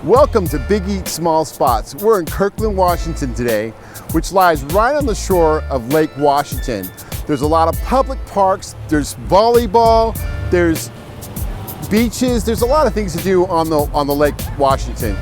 Welcome to Big Eat Small Spots. We're in Kirkland, Washington today, which lies right on the shore of Lake Washington. There's a lot of public parks, there's volleyball, there's beaches, there's a lot of things to do on the Lake Washington.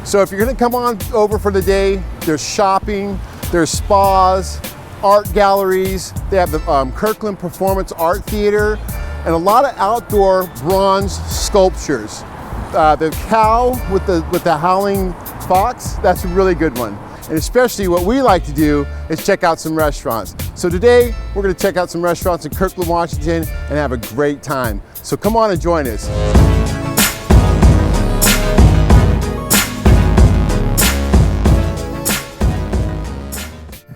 So if you're gonna come on over for the day, there's shopping, there's spas, art galleries, they have the Kirkland Performance Art Theater, and a lot of outdoor bronze sculptures. The cow with the howling fox, that's a really good one. And especially what we like to do is check out some restaurants. So today, we're gonna check out some restaurants in Kirkland, Washington and have a great time. So come on and join us.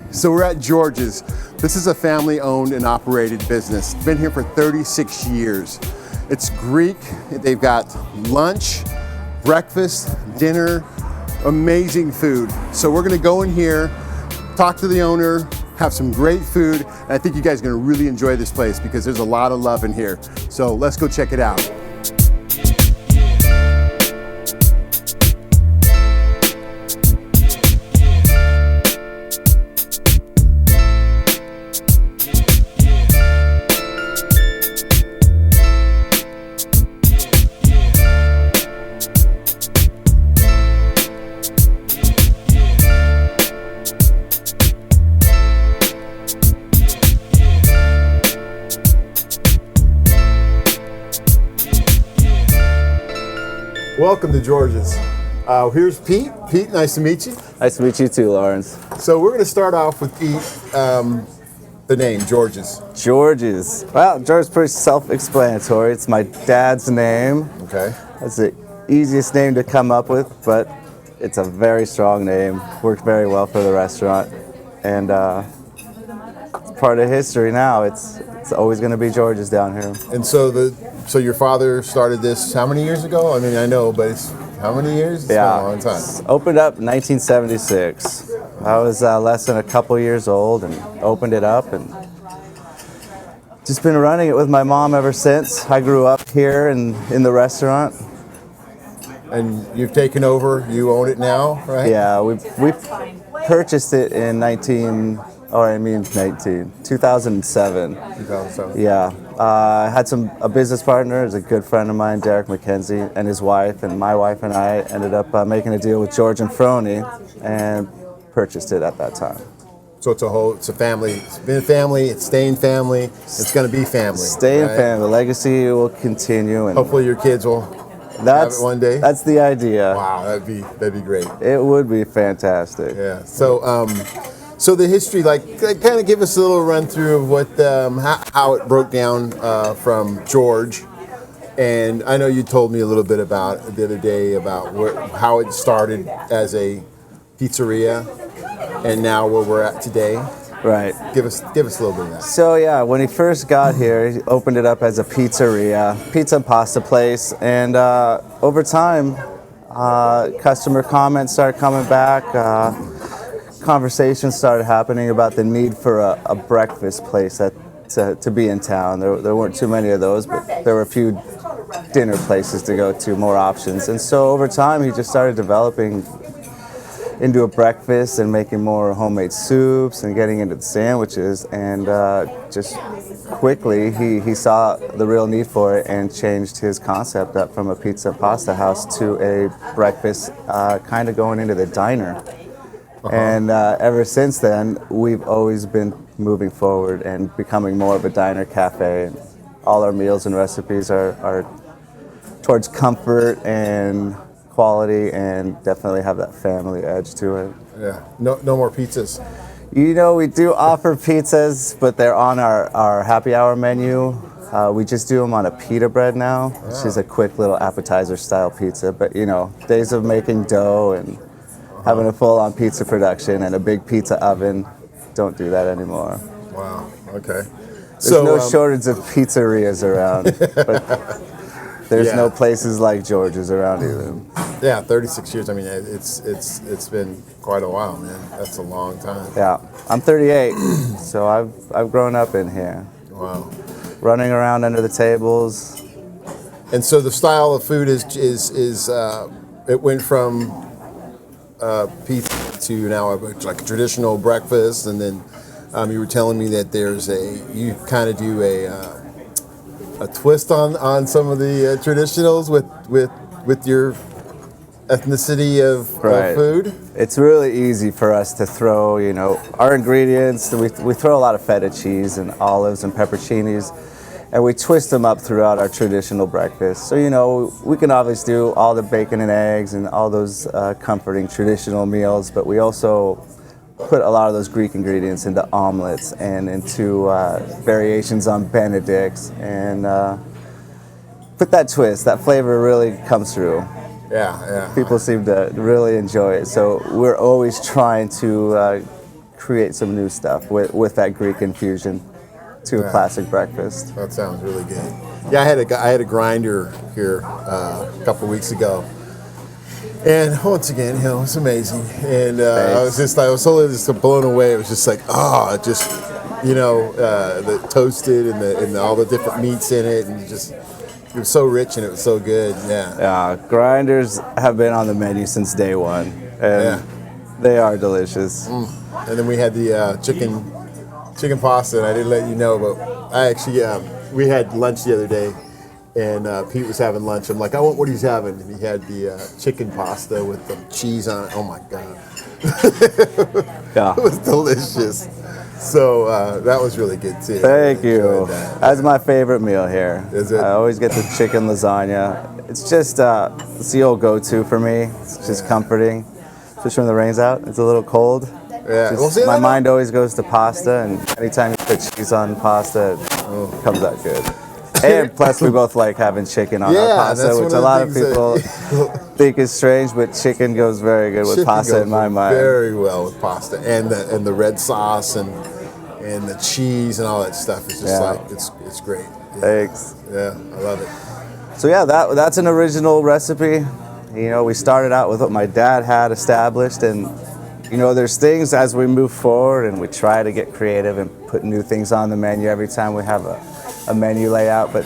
So we're at George's. This is a family-owned and operated business. Been here for 36 years. It's Greek. They've got lunch, breakfast, dinner, amazing food. So we're gonna go in here, talk to the owner, have some great food, and I think you guys are gonna really enjoy this place because there's a lot of love in here. So let's go check it out. Welcome to George's. Here's Pete. Pete, nice to meet you. Nice to meet you too, Lawrence. So we're going to start off with the name, George's. George's. Well, George's pretty self-explanatory. It's my dad's name. Okay. That's the easiest name to come up with, but it's a very strong name. Worked very well for the restaurant, and it's part of history now. It's always going to be George's down here. And so your father started this how many years ago? I mean, I know, but it's how many years? It's been a long time. Opened up in 1976. I was less than a couple years old and opened it up, and just been running it with my mom ever since. I grew up here in the restaurant. And you've taken over, you own it now, right? Yeah, we purchased it in 2007. 2007. Yeah, I had a business partner, is a good friend of mine, Derek McKenzie, and his wife, and my wife and I ended up making a deal with George and Frony and purchased it at that time. So it's a family. It's been a family. It's staying family. It's going to be family. Staying right? family. Legacy will continue, and hopefully your kids will have it one day. That's the idea. Wow, that'd be great. It would be fantastic. Yeah. So the history, like kind of give us a little run through of what how it broke down from George. And I know you told me a little bit about the other day about how it started as a pizzeria, and now where we're at today. Right. Give us a little bit of that. So yeah, when he first got here, he opened it up as a pizzeria, pizza and pasta place, and over time, customer comments started coming back. Conversations started happening about the need for a breakfast place to be in town. There weren't too many of those, but there were a few dinner places to go to, more options. And so over time, he just started developing into a breakfast and making more homemade soups and getting into the sandwiches. And just quickly, he saw the real need for it and changed his concept up from a pizza and pasta house to a breakfast, kind of going into the diner. And ever since then, we've always been moving forward and becoming more of a diner cafe. And all our meals and recipes are towards comfort and quality, and definitely have that family edge to it. Yeah. No more pizzas. You know, we do offer pizzas, but they're on our happy hour menu. We just do them on a pita bread now, which is a quick little appetizer style pizza. But you know, days of making dough and having a full-on pizza production and a big pizza oven, don't do that anymore. Wow, okay. There's no shortage of pizzerias around, but there's no places like George's around either. Yeah, 36 years, I mean, it's been quite a while, man. That's a long time. Yeah, I'm 38, so I've grown up in here. Wow. Running around under the tables. And so the style of food is it went from pizza to now like a traditional breakfast, and then you were telling me that you kind of do a twist on some of the traditionals with your ethnicity of food. It's really easy for us to throw, our ingredients. We throw a lot of feta cheese and olives and pepperoncinis, and we twist them up throughout our traditional breakfast. So, we can obviously do all the bacon and eggs and all those comforting traditional meals, but we also put a lot of those Greek ingredients into omelets and into variations on Benedicts, and put that twist. That flavor really comes through. Yeah. People seem to really enjoy it. So we're always trying to create some new stuff with that Greek infusion to a classic breakfast. That sounds really good. Yeah, I had a grinder here a couple of weeks ago, and once again, it was amazing. And I was totally just blown away. It was just like, the toasted and all the different meats in it, and it was so rich and it was so good. Yeah, grinders have been on the menu since day one, and they are delicious. And then we had the chicken pasta, and I didn't let you know, but I actually we had lunch the other day, and Pete was having lunch. I'm like, I want what he's having, and he had the chicken pasta with the cheese on it. Oh my god, Yeah, it was delicious. So that was really good too. Thank you. That's my favorite meal here. Is it? I always get the chicken lasagna. It's just it's the old go-to for me. It's just comforting, especially when the rain's out. It's a little cold. Yeah. My mind always goes to pasta, and anytime you put cheese on pasta, it comes out good. And plus, we both like having chicken on our pasta, which a lot of people think is strange, but chicken goes very good with pasta in my mind. Very well with pasta, and the red sauce and the cheese and all that stuff. It's just it's great. Yeah. Thanks. Yeah, I love it. So that's an original recipe. We started out with what my dad had established, and there's things as we move forward and we try to get creative and put new things on the menu every time we have a menu layout, but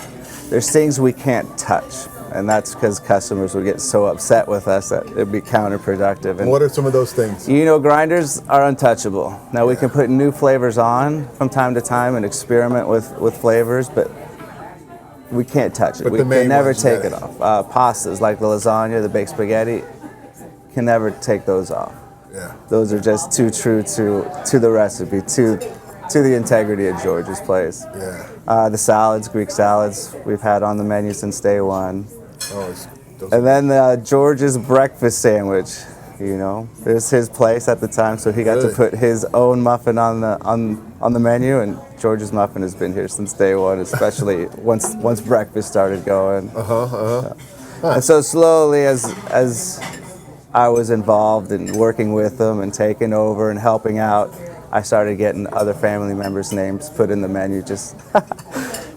there's things we can't touch, and that's because customers would get so upset with us that it'd be counterproductive. And what are some of those things? Grinders are untouchable. Now we can put new flavors on from time to time and experiment with flavors, but we can't touch it. But we can never take it off. Pastas like the lasagna, the baked spaghetti, can never take those off. Yeah. Those are just too true to the recipe, to the integrity of George's place. Yeah. The salads, Greek salads, we've had on the menu since day one. Oh, and then George's breakfast sandwich. It was his place at the time, so he got to put his own muffin on the menu. And George's muffin has been here since day one, especially once breakfast started going. And so slowly, as I was involved in working with them and taking over and helping out, I started getting other family members' names put in the menu just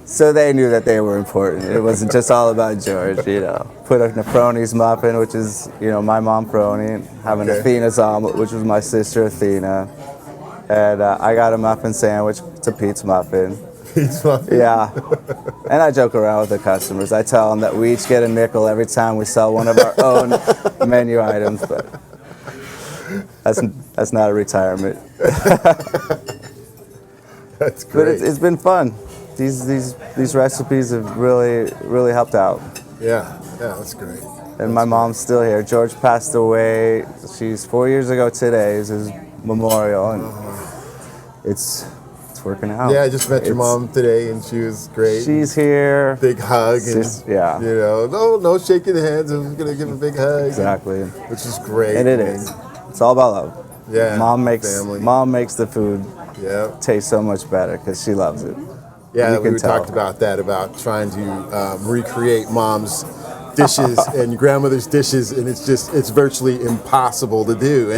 so they knew that they were important. It wasn't just all about George, Put a Nefroni's muffin, which is, my mom Froni, and having Athena's omelet, which was my sister Athena. And I got a muffin sandwich. It's a Pete's muffin. Pete's muffin? Yeah. And I joke around with the customers. I tell them that we each get a nickel every time we sell one of our own menu items, but that's not a retirement. That's great. But it's been fun. These recipes have really helped out. Yeah, that's great. And my mom's still here. George passed away. She's 4 years ago today. Is his memorial, and it's working out. Yeah, I just met your mom today, and she was great. She's here. Big hug, and no shaking hands. I was gonna give a big hug. Exactly. Which is great. And it is. It's all about love. Yeah. Mom makes the food taste so much better because she loves it. Yeah, we talked about that, about trying to recreate mom's dishes and grandmother's dishes, and it's virtually impossible to do,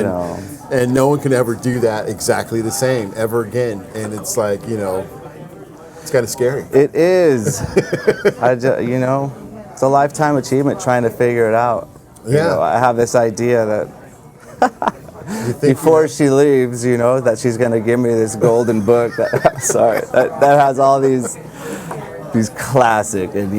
and no one can ever do that exactly the same ever again, and it's like, it's kind of scary. It is. It's a lifetime achievement trying to figure it out. I have this idea that before she leaves, that she's going to give me this golden book that has all these classic, and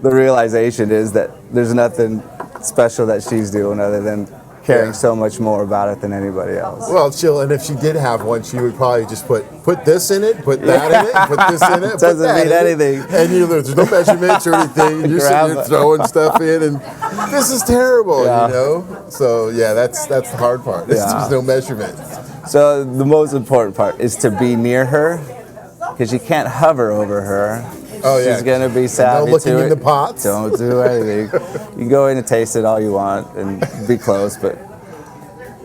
the realization is that there's nothing special that she's doing other than caring so much more about it than anybody else. Well, chill. And if she did have one, she would probably just put this in it, put that in it, put this in it. Doesn't mean anything. And there's no measurements or anything. You're sitting there throwing stuff in, and this is terrible, you know. So yeah, that's the hard part. There's no measurement. So the most important part is to be near her, because you can't hover over her. Oh yeah, she's gonna be savvy. No looking to in it. the pots. Don't do anything. You can go in and taste it all you want and be close, but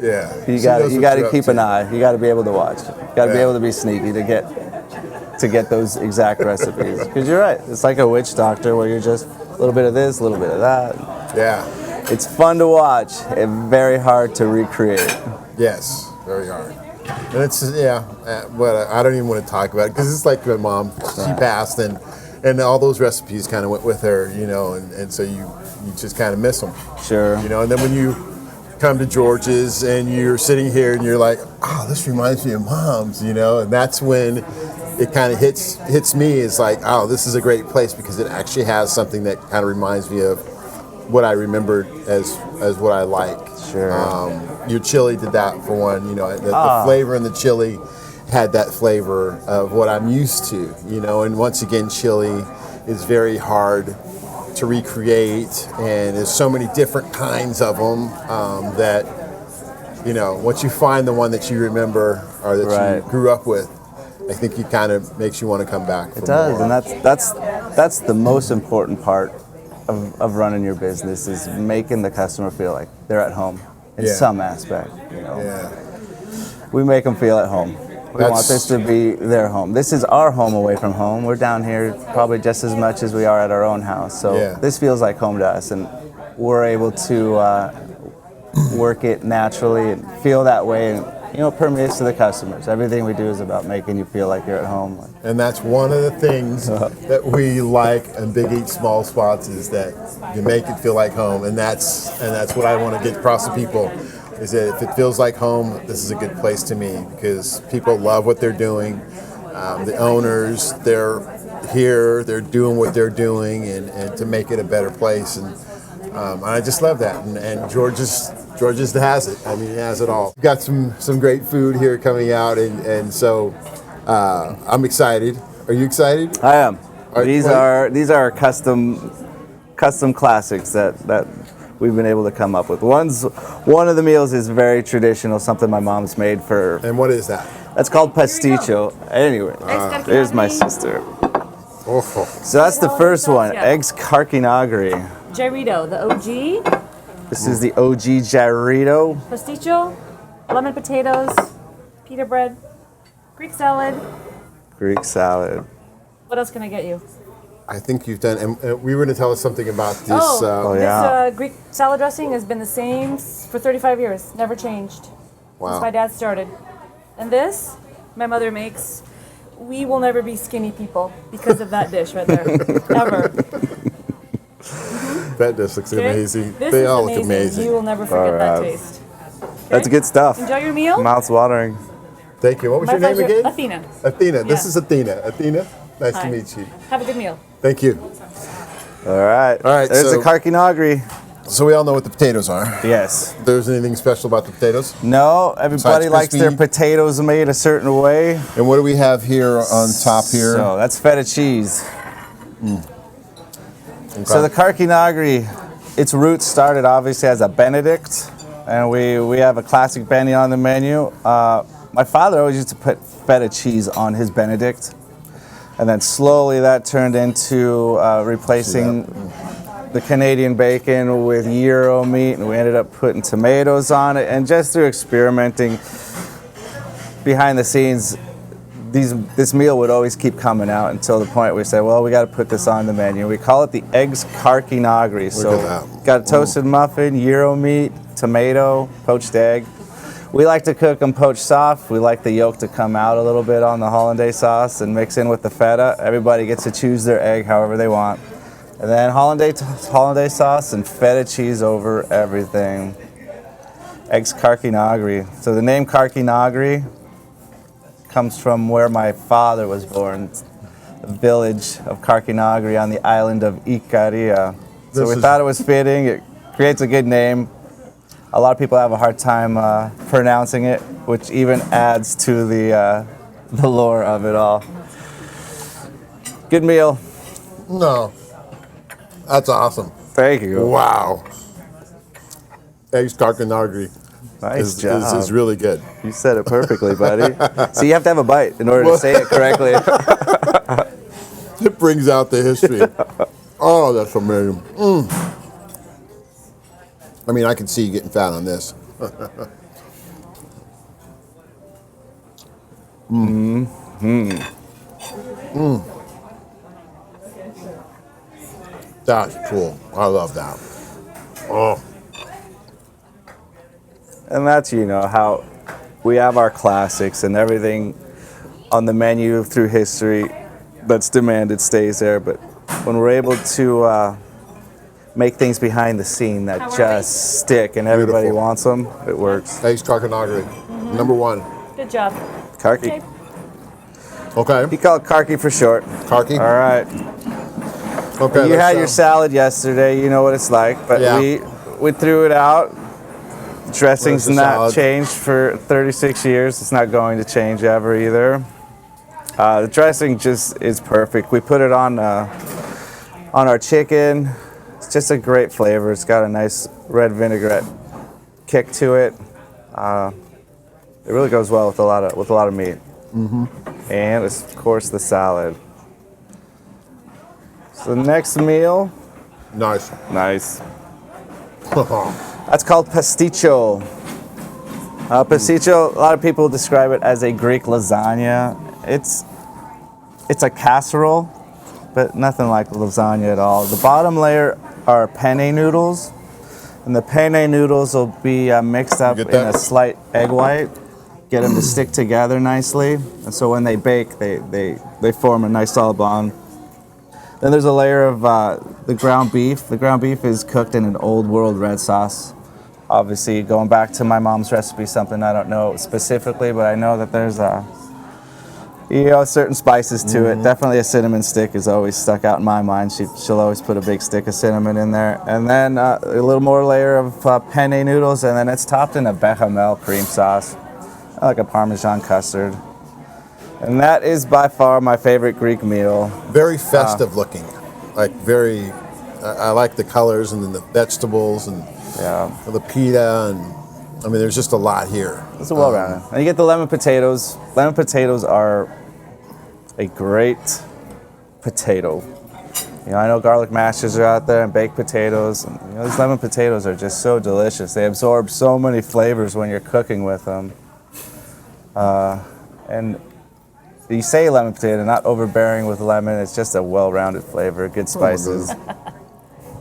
yeah, you got to keep an eye. You got to be able to watch. You got to be able to be sneaky to get those exact recipes. Because you're right, it's like a witch doctor where you're just a little bit of this, a little bit of that. Yeah, it's fun to watch and very hard to recreate. Yes, very hard. And it's but I don't even want to talk about it because it's like my mom. She passed, and all those recipes kind of went with her, you know, and so you just kind of miss them. Sure. You know, and then when you come to George's and you're sitting here and you're like, oh, this reminds me of Mom's, you know, and that's when it kind of hits me. It's like, oh, this is a great place because it actually has something that kind of reminds me of what I remembered as what I like. Sure. Your chili did that for one, you know, the flavor in the chili had that flavor of what I'm used to, you know, and once again, chili is very hard to recreate, and there's so many different kinds of them that, you know, once you find the one that you remember or that you grew up with, I think it kind of makes you want to come back. It does, more. And that's the most important part of running your business, is making the customer feel like they're at home in some aspect. You know, we make them feel at home. We want this to be their home. This is our home away from home. We're down here probably just as much as we are at our own house. So this feels like home to us, and we're able to work it naturally and feel that way, and you know, it permeates to the customers. Everything we do is about making you feel like you're at home. And that's one of the things that we like in Big Eat Small Spots, is that you make it feel like home, and that's what I want to get across to people. Is that if it feels like home, this is a good place to me, because people love what they're doing. The owners, they're here, they're doing what they're doing, and to make it a better place. And I just love that. And George's has it. I mean, he has it all. We've got some great food here coming out, and so I'm excited. Are you excited? I am. These are custom classics that we've been able to come up with. One of the meals is very traditional, something my mom's made for. And what is that? That's called pasticho. Anyway, there's my sister. Oh. So that's the first one, eggs carkinagri. Gyrito, the OG. This is the OG gyrito. Pasticho, lemon potatoes, pita bread, Greek salad. Greek salad. What else can I get you? I think you've done, and we were going to tell us something about this. This Greek salad dressing has been the same for 35 years, never changed since my dad started. And this, my mother makes. We will never be skinny people because of that dish right there, ever. That dish looks amazing. They all look amazing. You will never forget that taste. Okay? That's good stuff. Enjoy your meal. Mouth's watering. Thank you. What was your name again? Athena. Athena. This is Athena. Athena, nice to meet you. Have a good meal. Thank you. All right. There's the carkinagri. So we all know what the potatoes are. Yes. There's anything special about the potatoes? No, everybody likes their potatoes made a certain way. And what do we have here on top here? So that's feta cheese. Okay. So the carkinagri, its roots started obviously as a Benedict, and we have a classic Benny on the menu. My father always used to put feta cheese on his Benedict, and then slowly that turned into replacing the Canadian bacon with gyro meat, and we ended up putting tomatoes on it. And just through experimenting behind the scenes, this meal would always keep coming out until the point we said, well, we got to put this on the menu. We call it the eggs carkinagri. So got a toasted muffin, gyro meat, tomato, poached egg. We like to cook them poached soft. We like the yolk to come out a little bit on the hollandaise sauce and mix in with the feta. Everybody gets to choose their egg however they want. And then hollandaise sauce and feta cheese over everything. Eggs carkinagri. So the name carkinagri comes from where my father was born, the village of Carkinagri on the island of Icaria. So we thought it was fitting. It creates a good name. A lot of people have a hard time pronouncing it, which even adds to the lore of it all. Good meal. No. That's awesome. Thank you. Wow. Eggs Karkanagri Nice job. is really good. You said it perfectly, buddy. So you have to have a bite in order to say it correctly. It brings out the history. Oh, that's amazing. I mean, I can see you getting fat on this. That's cool. I love that. Oh. And that's, how we have our classics and everything on the menu through history that's demanded stays there. But when we're able to make things behind the scene that just stick and everybody Beautiful. wants them, it works. Eggs Karkanagri. Number one. Good job. Karki. Okay. He called Karki for short. Karki. All right. Okay. You had your salad yesterday. You know what it's like. But Yeah. we threw it out. Dressing's the not salad? changed for 36 years. It's not going to change ever either. The dressing just is perfect. We put it on our chicken. It's just a great flavor. It's got a nice red vinaigrette kick to it. It really goes well with a lot of meat. Mm-hmm. And it's, of course, the salad. So the next meal. Nice. Nice. That's called pasticcio. Pasticcio, a lot of people describe it as a Greek lasagna. It's a casserole, but nothing like lasagna at all. The bottom layer are penne noodles, and the penne noodles will be mixed up in a slight egg white, get them to stick together nicely, and so when they bake, they form a nice solid bond. Then there's a layer of the ground beef. The ground beef is cooked in an old world red sauce. Obviously, going back to my mom's recipe, something I don't know specifically, but I know that there's certain spices to it. Definitely a cinnamon stick is always stuck out in my mind. She'll always put a big stick of cinnamon in there. And then a little more layer of penne noodles, and then it's topped in a bechamel cream sauce, like a Parmesan custard. And that is by far my favorite Greek meal. Very festive looking. Like very, I like the colors and then the vegetables and the pita, and I mean, there's just a lot here. It's a well-rounded. And you get the lemon potatoes. Lemon potatoes are a great potato. I know garlic mashes are out there and baked potatoes. And, these lemon potatoes are just so delicious. They absorb so many flavors when you're cooking with them. And you say lemon potato, not overbearing with lemon. It's just a well-rounded flavor, good spices.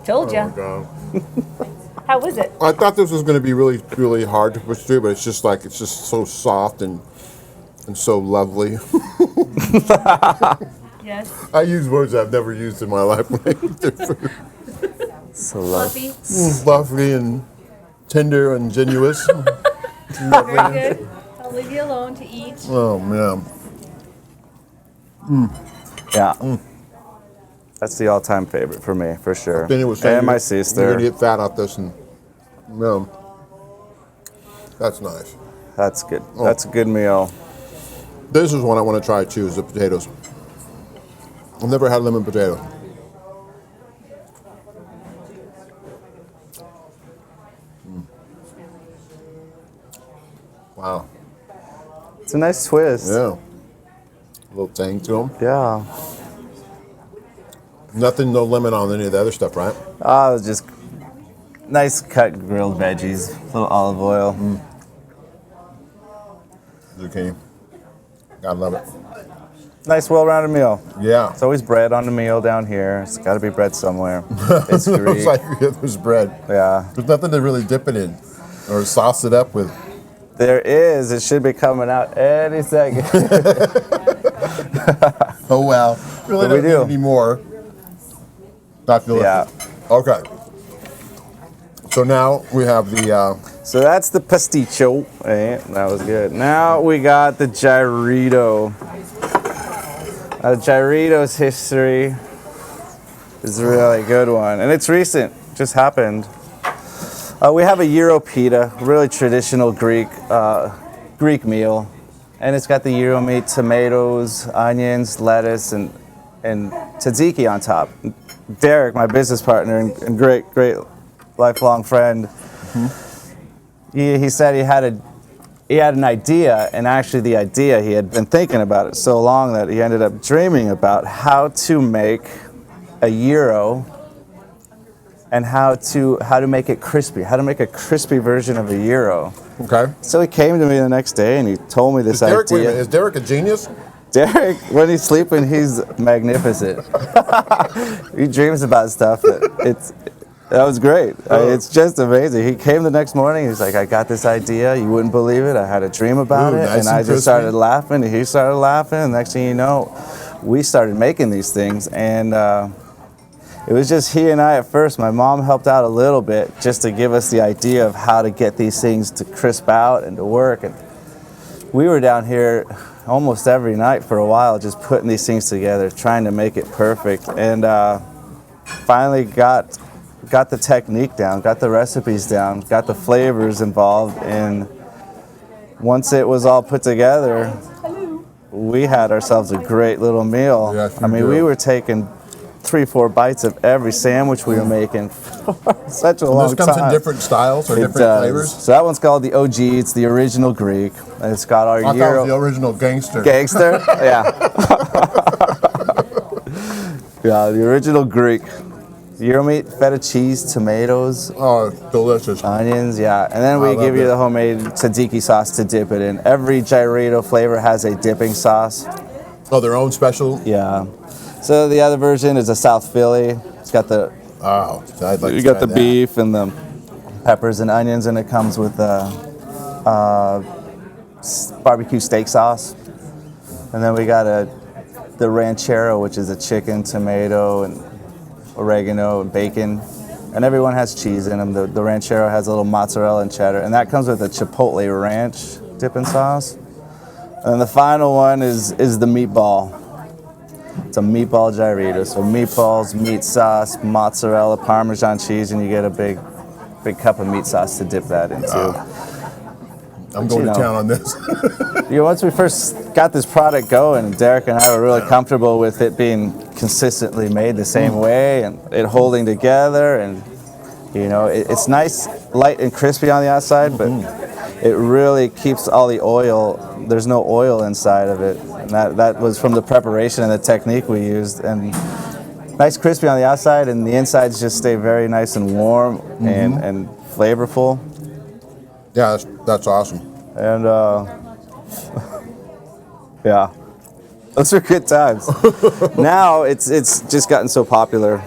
Told ya. Oh my God. How was it? I thought this was going to be really, really hard to push through, but it's just so soft and so lovely. Yes. I use words I've never used in my life when I eat their food. So lovely. Fluffy. Fluffy and tender and genuous. Very good. I'll leave you alone to eat. Oh man. Yeah. That's the all-time favorite for me, for sure. Then it was saying and my you're sister. going to get fat off this, and that's nice. That's good. That's a good meal. This is one I want to try too, is the potatoes. I've never had lemon potato. Wow. It's a nice twist. Yeah. A little tang to them. Yeah. Nothing, no lemon on any of the other stuff, right? Just nice cut grilled veggies, a little olive oil. Zucchini. Gotta love it. Nice, well-rounded meal. Yeah. It's always bread on the meal down here. It's got to be bread somewhere. It's It's Greek. like there's bread. Yeah. There's nothing to really dip it in or sauce it up with. There is. It should be coming out any second. Oh, well. Really What do we don't do? need any more. Not delicious. Yeah. Okay. So now we have the, So that's the pasticcio. Hey, that was good. Now we got the gyrito. Gyrito's history is a really good one. And it's recent. Just happened. We have a gyro pita, really traditional Greek meal, and it's got the gyro meat, tomatoes, onions, lettuce, and tzatziki on top. Derek, my business partner and great lifelong friend, he said he had an idea, and actually the idea, he had been thinking about it so long that he ended up dreaming about how to make a gyro and how to make it crispy, how to make a crispy version of a gyro. Okay. So he came to me the next day and he told me this Derek, wait a idea. minute, is Derek a genius? Derek, when he's sleeping, he's magnificent. He dreams about stuff. That was great. It's just amazing. He came the next morning. He's like, I got this idea. You wouldn't believe it. I had a dream about it. Nice and I crispy. just started laughing. And he started laughing. And next thing you know, we started making these things. And it was just he and I at first. My mom helped out a little bit just to give us the idea of how to get these things to crisp out and to work. And we were down here almost every night for a while just putting these things together, trying to make it perfect. And finally got the technique down, got the recipes down, got the flavors involved, and once it was all put together, we had ourselves a great little meal. Yes, I mean, do. we were taking 3-4 bites of every sandwich we were making for such a long time. This comes in different styles or It different does. flavors? So that one's called the OG. It's the original Greek. And it's got our I thought it was the original gangster. Gangster? Yeah. Yeah, the original Greek. Gyro meat, feta cheese, tomatoes, Oh, delicious. onions, yeah. And then I we love give you it. the homemade tzatziki sauce to dip it in. Every gyro flavor has a dipping sauce. Oh, their own special? Yeah. So the other version is a South Philly. It's got the Oh, I'd like you to got try the that. beef and the peppers and onions, and it comes with barbecue steak sauce. And then we got the ranchero, which is a chicken, tomato, and oregano and bacon. And everyone has cheese in them. The ranchero has a little mozzarella and cheddar, and that comes with a chipotle ranch dipping sauce. And then the final one is the meatball. It's a meatball gyrito. So meatballs, meat sauce, mozzarella, Parmesan cheese, and you get a big cup of meat sauce to dip that into. I'm going to know. town on this. Once we first got this product going, Derek and I were really comfortable with it being consistently made the same way and it holding together. And it's nice, light and crispy on the outside, but it really keeps all the oil. There's no oil inside of it. And that was from the preparation and the technique we used. And nice crispy on the outside, and the insides just stay very nice and warm and flavorful. Yeah, that's awesome. And yeah, those are good times. Now it's just gotten so popular.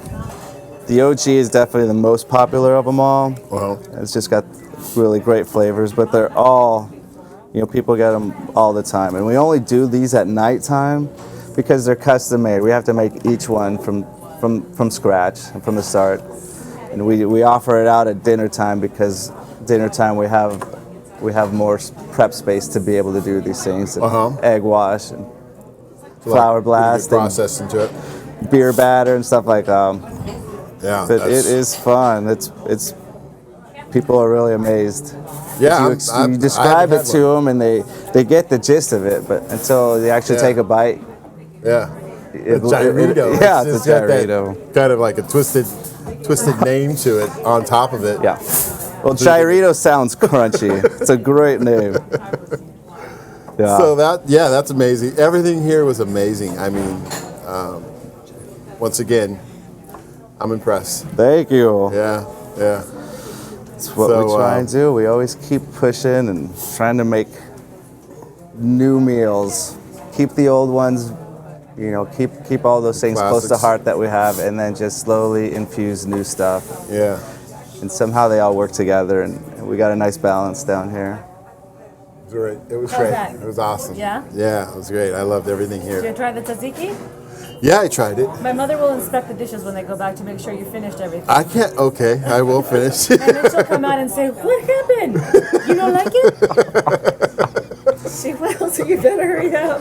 The OG is definitely the most popular of them all. Well, It's just got really great flavors, but they're all, people get them all the time. And we only do these at nighttime because they're custom made. We have to make each one from scratch and from the start. And we offer it out at dinner time because dinner time we have more prep space to be able to do these things. And egg wash and flour blast process into it. and beer batter and stuff like that. Yeah, But it is fun. It's people are really amazed. Yeah, You describe it to them and they get the gist of it, but until they actually take a bite, Yeah. The gyrito. yeah, It's it's a got that gyrito. kind of like a twisted name to it on top of it. Yeah. Well, gyrito sounds crunchy. It's a great name. Yeah. So that's amazing. Everything here was amazing. I mean, once again, I'm impressed. Thank you. Yeah. That's what we try and do. We always keep pushing and trying to make new meals. Keep the old ones, keep all those things close to Classics. heart that we have, and then just slowly infuse new stuff. Yeah. And somehow they all work together, and we got a nice balance down here. It was great. It was How's great. that? It was awesome. Yeah? Yeah, it was great. I loved everything Did here. you try the tzatziki? Yeah, I tried it. My mother will inspect the dishes when they go back to make sure you finished everything. I can't. Okay, I will finish. And then she'll come out and say, "What happened? You don't like it?" She will, so you better hurry up.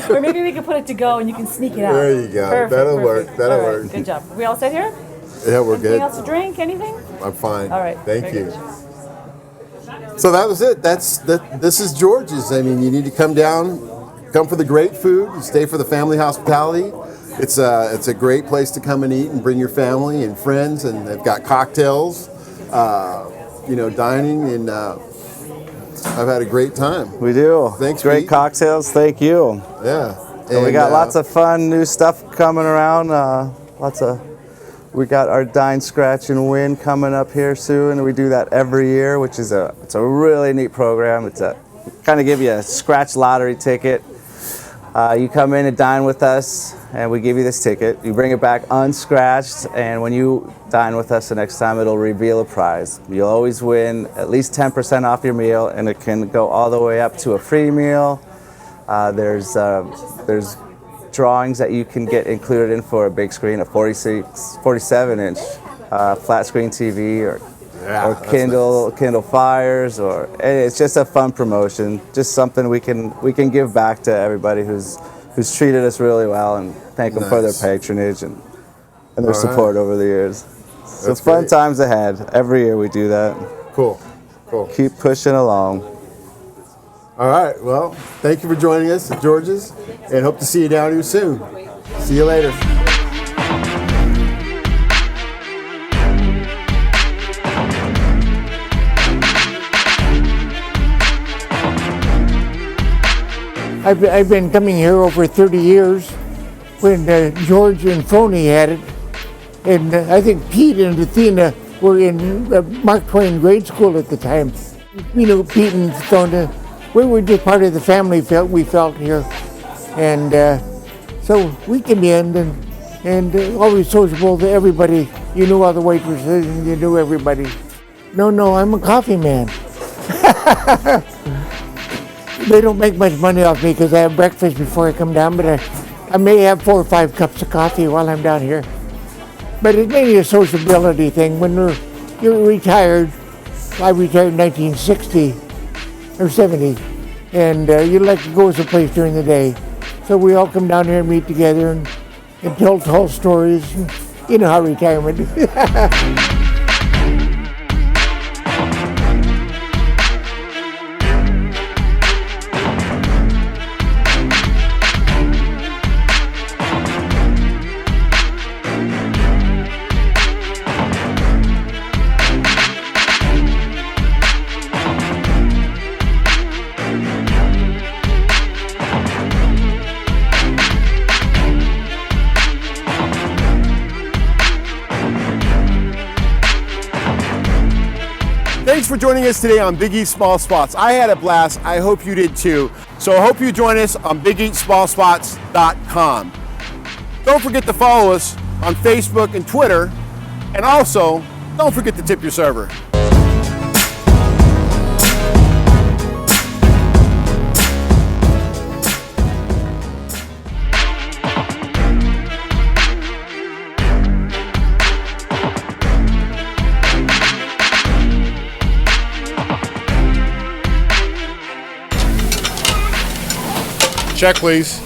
Or maybe we can put it to go and you can sneak it out. There you go. Perfect, That'll perfect. work. That'll All right, work. Good job. We all set here? Yeah, we're Anything good. else to drink? Anything? I'm fine. All right. Thank Very you. good. So that was it. This is George's. I mean, you need to come down, come for the great food, you stay for the family hospitality. It's a great place to come and eat and bring your family and friends, and they've got cocktails, dining, and I've had a great time. We do. Thanks, Great Pete. cocktails. Thank you. Yeah. And we got lots of fun new stuff coming around. We got our Dine, Scratch, and Win coming up here soon. We do that every year, which is it's a really neat program. It's kind of give you a scratch lottery ticket. You come in and dine with us, and we give you this ticket. You bring it back unscratched, and when you dine with us the next time, it'll reveal a prize. You'll always win at least 10% off your meal, and it can go all the way up to a free meal. There's drawings that you can get included in for a big screen, a 47-inch flat screen TV, or Kindle Fires, or it's just a fun promotion. Just something we can give back to everybody who's treated us really well, and thank them for their patronage and their support over the years. So fun times ahead. Every year we do that. Cool. Keep pushing along. All right. Well, thank you for joining us at George's, and hope to see you down here soon. See you later. I've been coming here over 30 years when George and Phony had it. And I think Pete and Athena were in Mark Twain grade school at the time. You know, Pete and Athena, we were just part of the family we felt here. And so we came in and always sociable to everybody. You knew all the waitresses and you knew everybody. No, I'm a coffee man. They don't make much money off me because I have breakfast before I come down, but I may have 4 or 5 cups of coffee while I'm down here. But it's mainly a sociability thing. When you're retired, I retired in 1960 or 70, and you'd like to go someplace during the day. So we all come down here and meet together and tell stories. And you know how retirement is. Thanks for joining us today on Big Eat Small Spots. I had a blast. I hope you did too. So I hope you join us on BigEatSmallSpots.com. Don't forget to follow us on Facebook and Twitter. And also, don't forget to tip your server. Check, please.